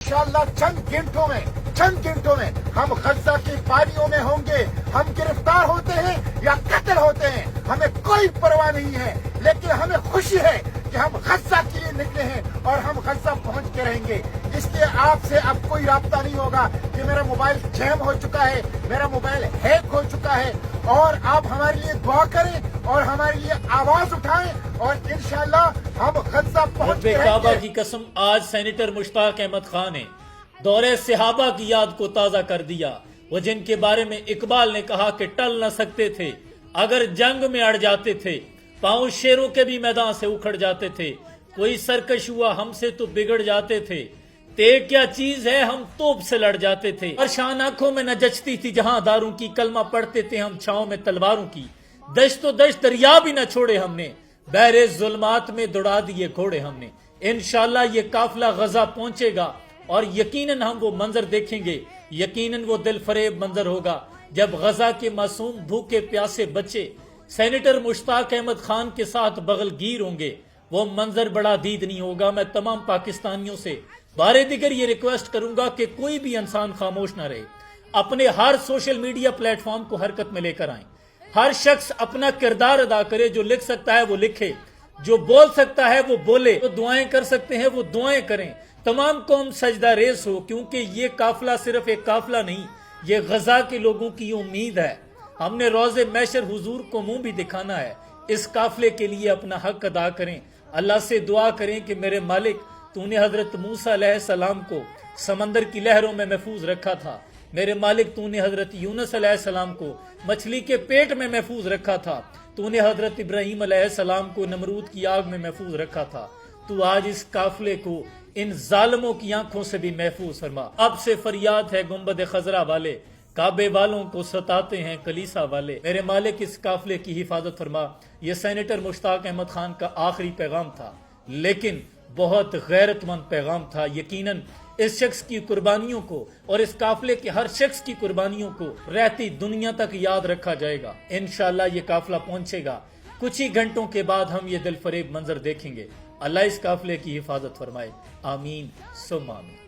इंशाअल्लाह चंद घंटों में हम गजा की पारियों में होंगे। हम गिरफ्तार होते हैं या कत्ल होते हैं, हमें कोई परवाह नहीं है, लेकिन हमें खुशी है कि हम गजा के लिए निकले हैं और हम गजा पहुंच के रहेंगे। इसलिए आपसे अब कोई राब्ता नहीं होगा कि मेरा मोबाइल जैम हो चुका है, मेरा मोबाइल हैक हो चुका है। और आप हमारे लिए दुआ करें और हमारे लिए आवाज उठाएं और इंशाअल्लाह हम गजा पहुंच के काबा रहेंगे। की कसम, आज सेनेटर मुश्ताक अहमद खान ने दौरे सहाबा की याद को ताजा कर दिया। वो जिनके बारे में इकबाल ने कहा कि टल न सकते थे, अगर जंग में अड़ जाते थे, पांव शेरों के भी मैदान से उखड़ जाते थे। कोई सरकश हुआ हमसे तो बिगड़ जाते थे, ते क्या चीज है हम तोप से लड़ जाते थे। और शान आंखों में न जचती थी जहां दारों की, कलमा पढ़ते थे हम छांव में तलवारों की। दश्तो दश्त दरिया भी न छोड़े हमने, बहरे जुल्मात में दौड़ा दिए घोड़े हमने। इंशाअल्लाह ये काफिला गजा पहुंचेगा और यकीनन हम वो मंजर देखेंगे, यकीनन वो दिल फरेब मंजर होगा जब गजा के मासूम भूखे प्यासे बच्चे सेनेटर मुश्ताक अहमद खान के साथ बगलगीर होंगे। वो मंजर बड़ा दीदनी होगा। मैं तमाम पाकिस्तानियों से बारे दिगर ये रिक्वेस्ट करूंगा कि कोई भी इंसान खामोश ना रहे, अपने हर सोशल मीडिया प्लेटफॉर्म को हरकत में लेकर आए। हर शख्स अपना किरदार अदा करे, जो लिख सकता है वो लिखे, जो बोल सकता है वो बोले, जो दुआएं कर सकते हैं वो दुआएं करें। तमाम कौम सजदा रेस हो, क्योंकि ये काफिला सिर्फ एक काफिला नहीं, ये गजा के लोगों की उम्मीद है। हमने रोज़े मैशर हुजूर को मुंह भी दिखाना है। इस काफिले के लिए अपना हक अदा करें, अल्लाह से दुआ करें कि मेरे मालिक, तूने हजरत मूसा अलैहिस्सलाम को समंदर की लहरों में महफूज रखा था। मेरे मालिक, तूने हजरत यूनुस अलैहिस्सलाम को मछली के पेट में महफूज रखा था। तूने हजरत इब्राहीम अलैहिस्सलाम को नमरूद की आग में महफूज रखा था। तू आज इस काफिले को इन जालिमों की आंखों से भी महफूज फरमा। अब से फरियाद है गुंबद खजरा वाले, काबे वालों को सताते हैं कलीसा वाले। मेरे मालिक, इस काफिले की हिफाजत फरमा। यह सेनेटर मुश्ताक अहमद खान का आखिरी पैगाम था, लेकिन बहुत गैरतमंद पैगाम था। यकीनन इस शख्स की कुर्बानियों को और इस काफिले के हर शख्स की कुर्बानियों को रहती दुनिया तक याद रखा जाएगा। इंशाअल्लाह ये काफिला पहुंचेगा। कुछ ही घंटों के बाद हम ये दिल फरेब मंजर देखेंगे। अल्लाह इस काफिले की हिफाजत फरमाए। आमीन सुम्मा आमीन।